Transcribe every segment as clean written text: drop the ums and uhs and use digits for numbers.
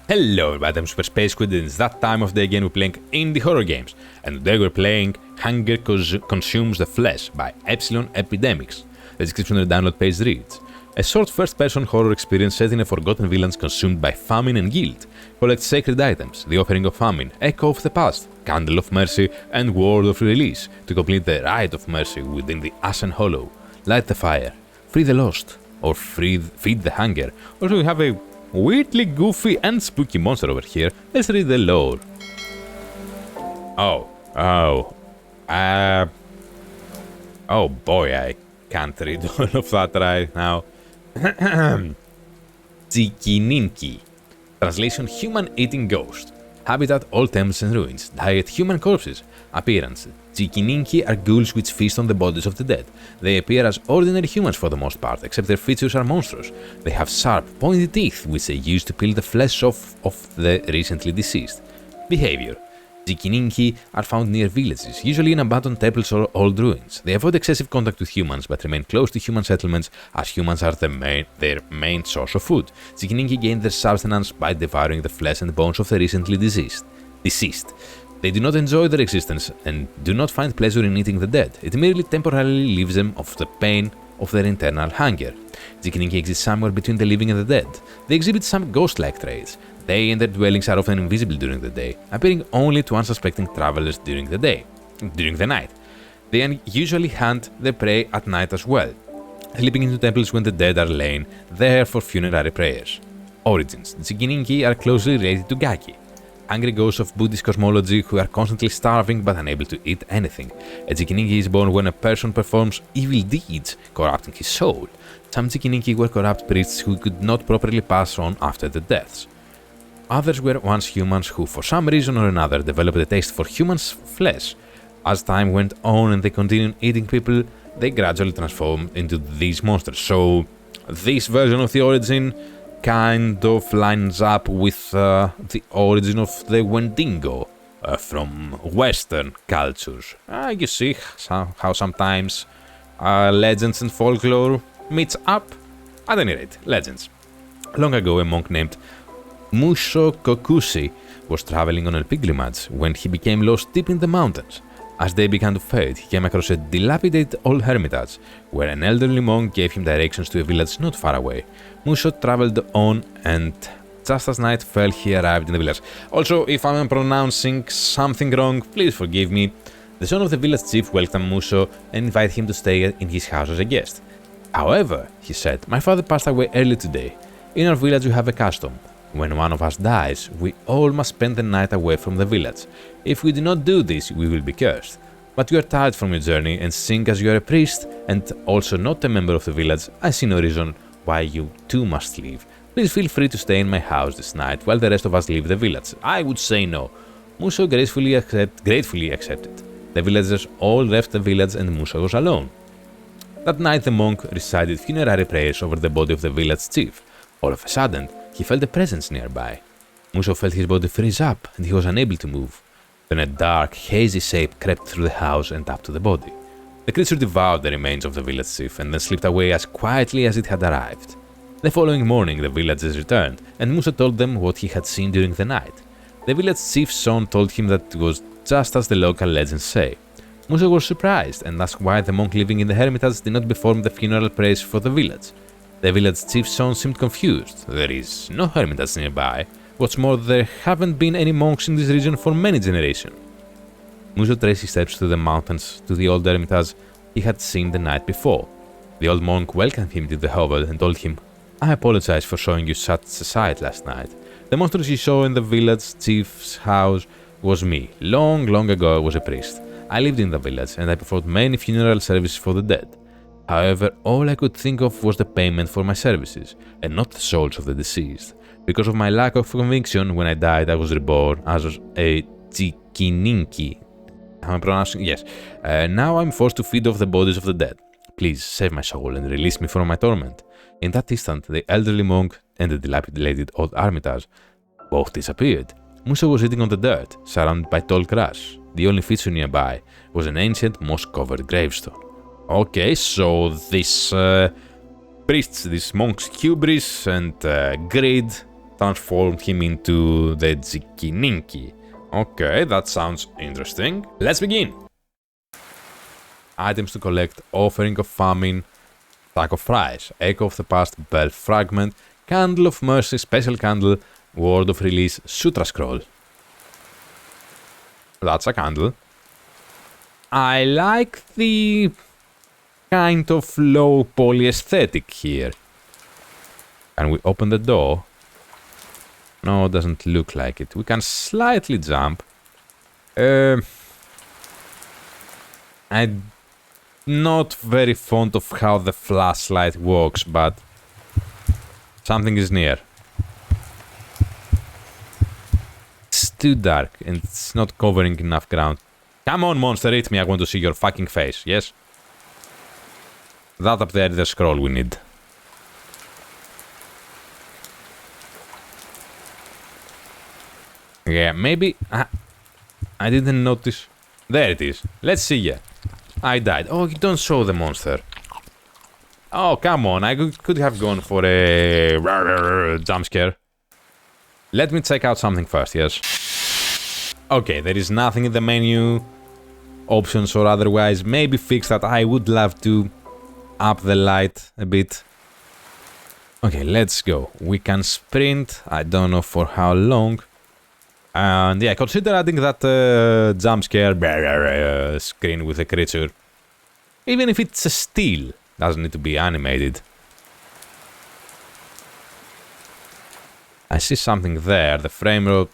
Hello everybody, I'm Super Space Squid and it's that time of day again we're playing indie horror games. And today we're playing Hunger Consumes the Flesh by EpsilonEpidemics. The description on the download page reads: a short first-person horror experience set in a forgotten village consumed by famine and guilt. Collect sacred items, the Offering of Famine, Echo of the Past, Candle of Mercy, and Word of Release to complete the Rite of Mercy within the Ashen Hollow. Light the fire, free the lost, or feed the hunger. Also we have a weirdly goofy and spooky monster over here. Let's read the lore. Oh boy, I can't read all of that right now. Tsikininki. Translation: human-eating ghost. Habitat: all temples and ruins. Diet: human corpses. Appearance: Tsikininki are ghouls which feast on the bodies of the dead. They appear as ordinary humans for the most part, except their features are monstrous. They have sharp, pointy teeth which they use to peel the flesh off of the recently deceased. Behavior: Tsikininki are found near villages, usually in abandoned temples or old ruins. They avoid excessive contact with humans, but remain close to human settlements, as humans are their main source of food. Tsikininki gain their sustenance by devouring the flesh and bones of the recently deceased. They do not enjoy their existence and do not find pleasure in eating the dead. It merely temporarily leaves them of the pain of their internal hunger. Tsikininki exist somewhere between the living and the dead. They exhibit some ghost-like traits. They and their dwellings are often invisible during the day, appearing only to unsuspecting travelers during the night. They usually hunt their prey at night as well, sleeping into temples when the dead are laying there for funerary prayers. Origins: the Tsikininki are closely related to Gaki, hungry ghosts of Buddhist cosmology who are constantly starving but unable to eat anything. A Tsikininki is born when a person performs evil deeds, corrupting his soul. Some Tsikininki were corrupt priests who could not properly pass on after their deaths. Others were once humans who, for some reason or another, developed a taste for humans' flesh. As time went on and they continued eating people, they gradually transformed into these monsters. So, this version of the origin kind of lines up with the origin of the Wendigo from Western cultures. You see how sometimes legends and folklore meets up. At any rate, legends. Long ago, a monk named Musho Kokushi was traveling on a pilgrimage when he became lost deep in the mountains. As day began to fade, he came across a dilapidated old hermitage, where an elderly monk gave him directions to a village not far away. Musho traveled on, and just as night fell, he arrived in the village. Also, if I'm pronouncing something wrong, please forgive me. The son of the village chief welcomed Musho and invited him to stay in his house as a guest. However, he said, my father passed away early today. In our village we have a custom. When one of us dies, we all must spend the night away from the village. If we do not do this, we will be cursed. But you are tired from your journey, and seeing as you are a priest, and also not a member of the village, I see no reason why you too must leave. Please feel free to stay in my house this night, while the rest of us leave the village. I would say no. Musho gratefully accepted. The villagers all left the village and Musho was alone. That night the monk recited funerary prayers over the body of the village chief. All of a sudden, he felt a presence nearby. Musho felt his body freeze up and he was unable to move. Then a dark, hazy shape crept through the house and up to the body. The creature devoured the remains of the village chief and then slipped away as quietly as it had arrived. The following morning the villagers returned and Musho told them what he had seen during the night. The village chief's son told him that it was just as the local legends say. Musho was surprised and asked why the monk living in the hermitage did not perform the funeral prayers for the village. The village chief's son seemed confused. There is no hermitage nearby. What's more, there haven't been any monks in this region for many generations. Musho traced his steps through the mountains to the old hermitage he had seen the night before. The old monk welcomed him to the hovel and told him, I apologize for showing you such a sight last night. The monsters you saw in the village chief's house was me. Long ago I was a priest. I lived in the village and I performed many funeral services for the dead. However, all I could think of was the payment for my services, and not the souls of the deceased. Because of my lack of conviction, when I died I was reborn as a Tsikininki. Am I pronouncing? Yes. Now I'm forced to feed off the bodies of the dead. Please save my soul and release me from my torment. In that instant, the elderly monk and the dilapidated old hermitage both disappeared. Musho was sitting on the dirt, surrounded by tall grass. The only feature nearby was an ancient moss-covered gravestone. Okay, so this priest's, this monk's hubris and greed transformed him into the Tzikininki. Okay, that sounds interesting. Let's begin! Items to collect: Offering of Famine, Sack of Fries, Echo of the Past, Bell Fragment, Candle of Mercy, Special Candle, Word of Release, Sutra Scroll. That's a candle. I like the kind of low poly aesthetic here. Can we open the door? No, it doesn't look like it. We can slightly jump. I'm not very fond of how the flashlight works, but something is near. It's too dark and it's not covering enough ground. Come on, monster, eat me. I want to see your fucking face, yes? That up there is the scroll we need. Yeah, maybe... I didn't notice. There it is. Let's see ya. I died. Oh, you don't show the monster. Oh, come on. I could have gone for a jump scare. Let me check out something first, yes? Okay, there is nothing in the menu. Options or otherwise. Maybe fix that. I would love to up the light a bit. Okay, let's go. We can sprint. I don't know for how long. And yeah, consider adding that jump scare screen with a creature. Even if it's a still, doesn't need to be animated. I see something there. The frame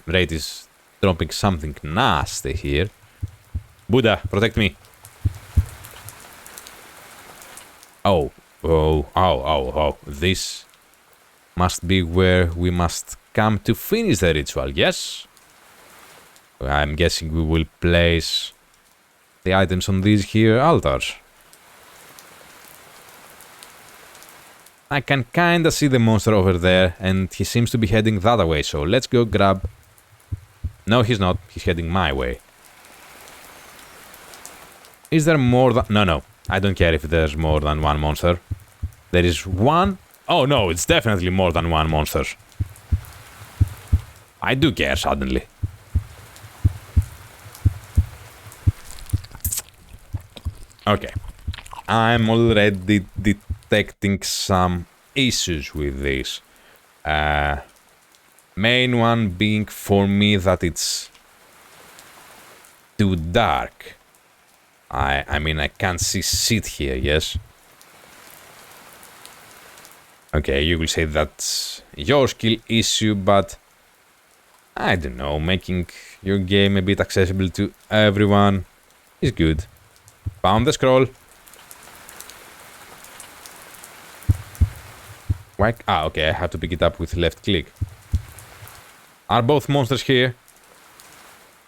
rate is dropping something nasty here. Buddha, protect me. Oh. This must be where we must come to finish the ritual, yes? I'm guessing we will place the items on these here altars. I can kinda see the monster over there, and he seems to be heading that way, so let's go grab... No, he's not. He's heading my way. Is there more than... No. I don't care if there's more than one monster. There is one... Oh no, it's definitely more than one monster. I do care suddenly. Okay. I'm already detecting some issues with this. Main one being for me that it's too dark. I mean, I can't see shit here, yes? Okay, you will say that's your skill issue, but I don't know, making your game a bit accessible to everyone is good. Found the scroll. Why? Ah, okay, I have to pick it up with left click. Are both monsters here?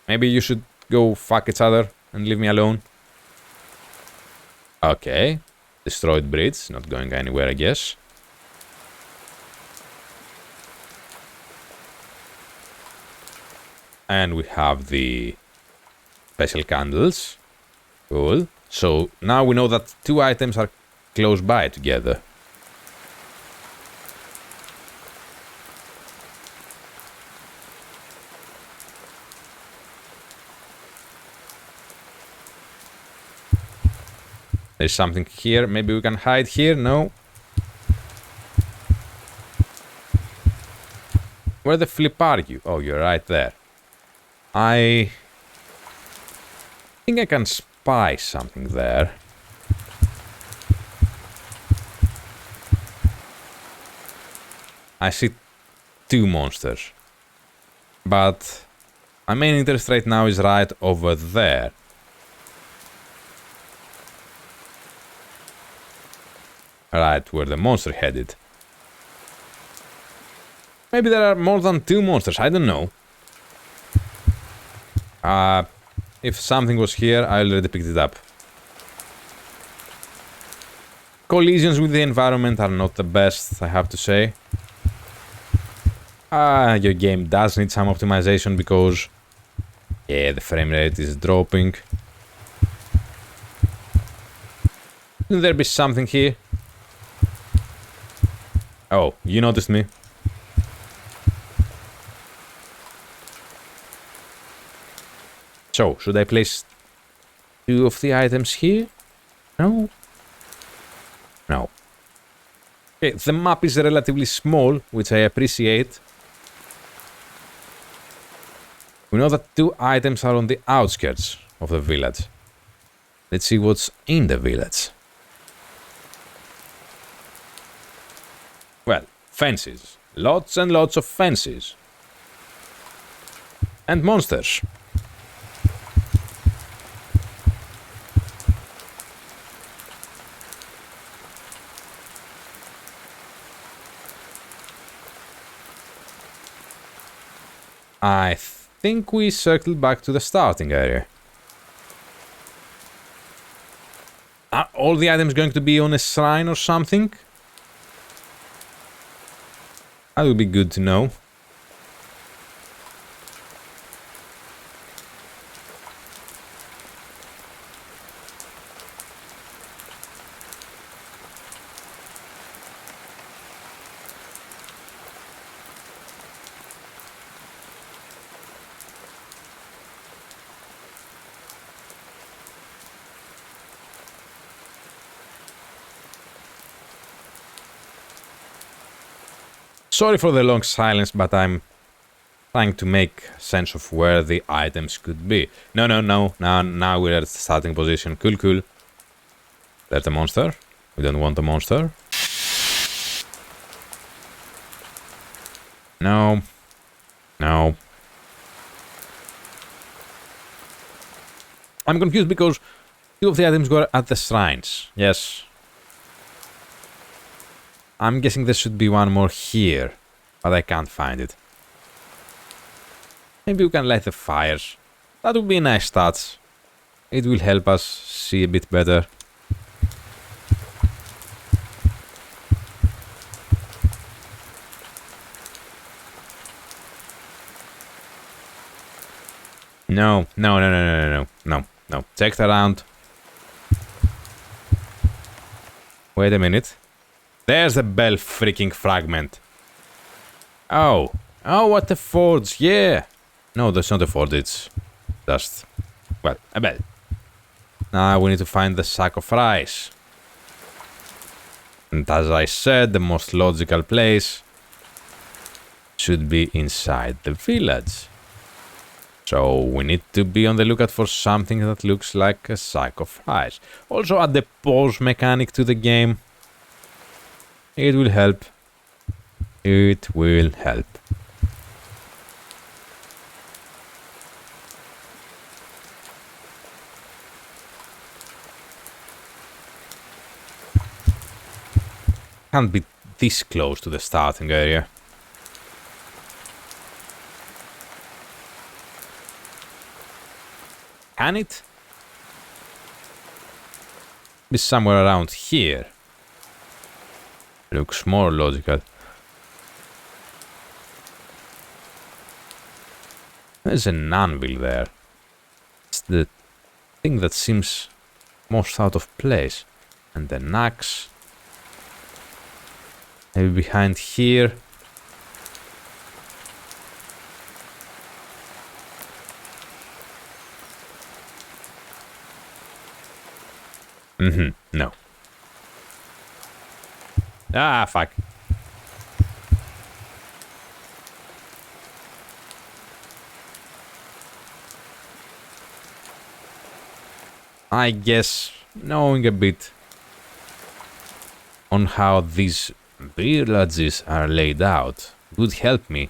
Maybe you should go fuck each other and leave me alone. Okay. Destroyed bridge, not going anywhere, I guess. And we have the special candles. Cool. So now we know that two items are close by together. There's something here. Maybe we can hide here. No. Where the flip are you? Oh, you're right there. I think I can spy something there. I see two monsters. But my main interest right now is right over there. Right where the monster headed. Maybe there are more than two monsters, I don't know. If something was here, I already picked it up. Collisions with the environment are not the best, I have to say. Your game does need some optimization because... yeah, the frame rate is dropping. Shouldn't there be something here? Oh, you noticed me. So, should I place 2 of the items here? No? No. Okay, the map is relatively small, which I appreciate. We know that 2 items are on the outskirts of the village. Let's see what's in the village. Well, fences. Lots and lots of fences. And monsters. I think we circled back to the starting area. Are all the items going to be on a shrine or something? That would be good to know. Sorry for the long silence, but I'm trying to make sense of where the items could be. No. Now we're at the starting position. Cool. There's a monster. We don't want a monster. No. I'm confused because 2 of the items were at the shrines. Yes. I'm guessing there should be one more here, but I can't find it. Maybe we can light the fires. That would be a nice touch. It will help us see a bit better. No. Check around. Wait a minute. There's a bell freaking fragment. Oh, what a forge, yeah. No, that's not a forge, it's just, well, a bell. Now we need to find the sack of rice. And as I said, the most logical place should be inside the village. So we need to be on the lookout for something that looks like a sack of rice. Also add the pause mechanic to the game. It will help. It will help. Can't be this close to the starting area. Can it? Be somewhere around here. Looks more logical. There's an anvil there. It's the thing that seems most out of place. And an axe. Maybe behind here. No. Ah, fuck. I guess knowing a bit on how these villages are laid out would help me.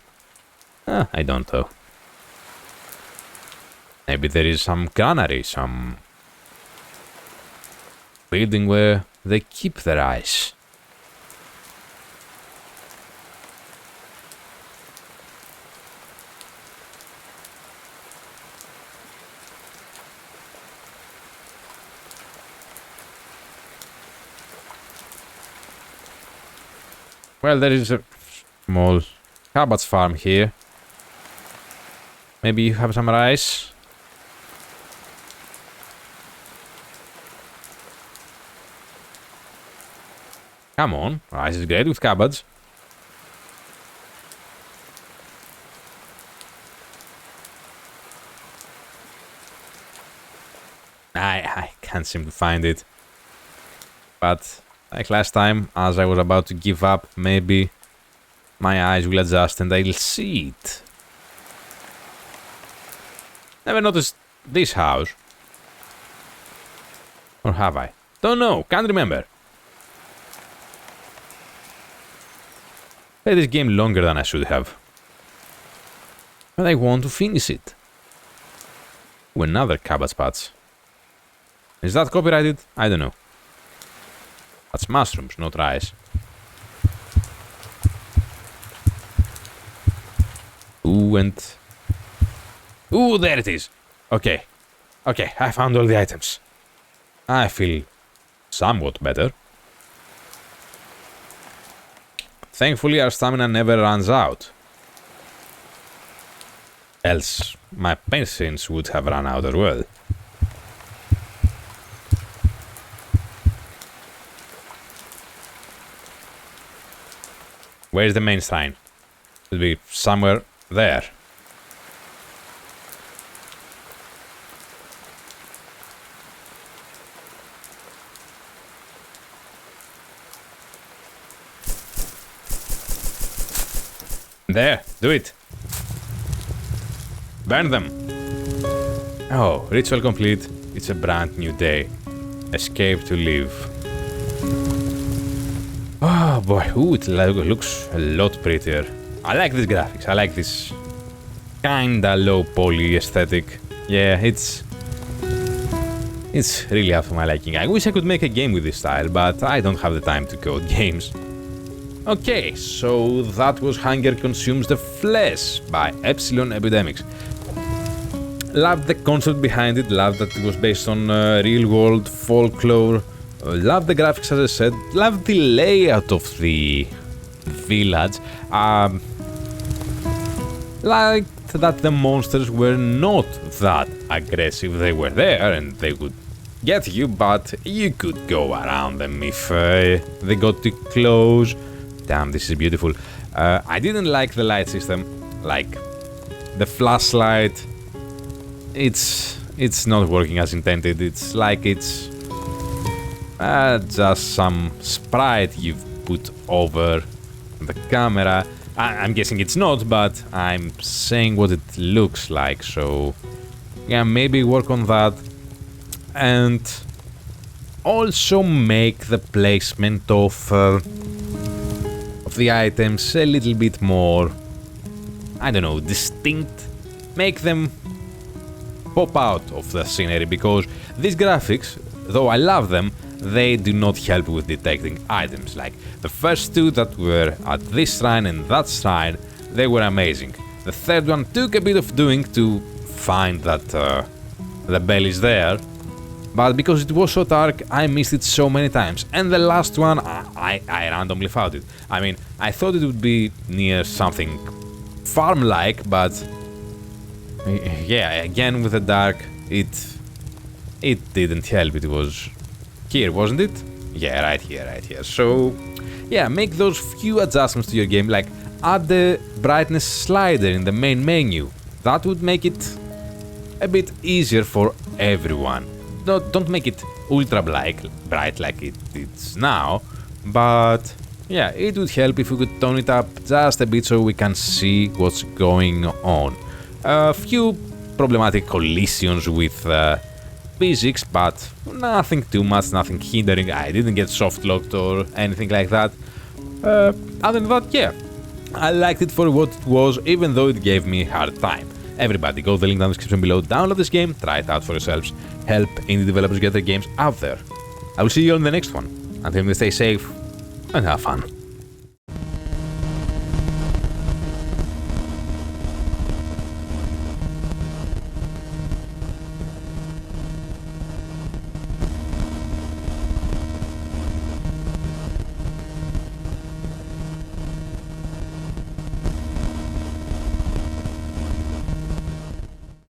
I don't know. Maybe there is some granary, some building where they keep their rice. Well, there is a small cabbage farm here. Maybe you have some rice? Come on, rice is great with cabbage. can't seem to find it. But like last time, as I was about to give up, maybe my eyes will adjust and I'll see it. Never noticed this house. Or have I? Don't know, can't remember. Played this game longer than I should have. But I want to finish it. Ooh, another cabbage patch. Is that copyrighted? I don't know. That's mushrooms, not rice. Ooh, and... Ooh, there it is! Okay. Okay, I found all the items. I feel somewhat better. Thankfully, our stamina never runs out. Else, my patience would have run out as well. Where's the main shrine? It'll be somewhere there. There, do it. Burn them. Oh, ritual complete. It's a brand new day. Escape to live. Oh boy, ooh, it looks a lot prettier. I like these graphics. I like this kinda low poly aesthetic. Yeah, it's really up to my liking. I wish I could make a game with this style, but I don't have the time to code games. Okay, so that was Hunger Consumes the Flesh by EpsilonEpidemics. Loved the concept behind it, loved that it was based on real-world folklore, loved the graphics as I said, loved the layout of the village, liked that the monsters were not that aggressive. They were there and they would get you, but you could go around them if they got too close. Damn, this is beautiful. I didn't like the light system, like the flashlight. It's not working as intended. It's like it's just some sprite you've put over the camera. I'm guessing it's not, but I'm saying what it looks like. So yeah, maybe work on that, and also make the placement of the items a little bit more, I don't know, distinct. Make them pop out of the scenery, because these graphics, though I love them, they do not help with detecting items. Like the first two that were at this shrine and that shrine, they were amazing. The third one took a bit of doing to find that the bell is there, but because it was so dark, I missed it so many times. And the last one, I randomly found it. I mean, I thought it would be near something farm-like, but yeah, again with the dark, it didn't help. It was here, wasn't it? Yeah, right here. So yeah, make those few adjustments to your game, like add the brightness slider in the main menu. That would make it a bit easier for everyone. Don't make it ultra bright like it is now, but yeah, it would help if we could tone it up just a bit so we can see what's going on. A few problematic collisions with physics, but nothing too much, nothing hindering. I didn't get soft locked or anything like that. Other than that, yeah, I liked it for what it was, even though it gave me a hard time. Everybody, go to the link down in the description below, download this game, try it out for yourselves, help indie developers get their games out there. I will see you on the next one. Until then, stay safe and have fun.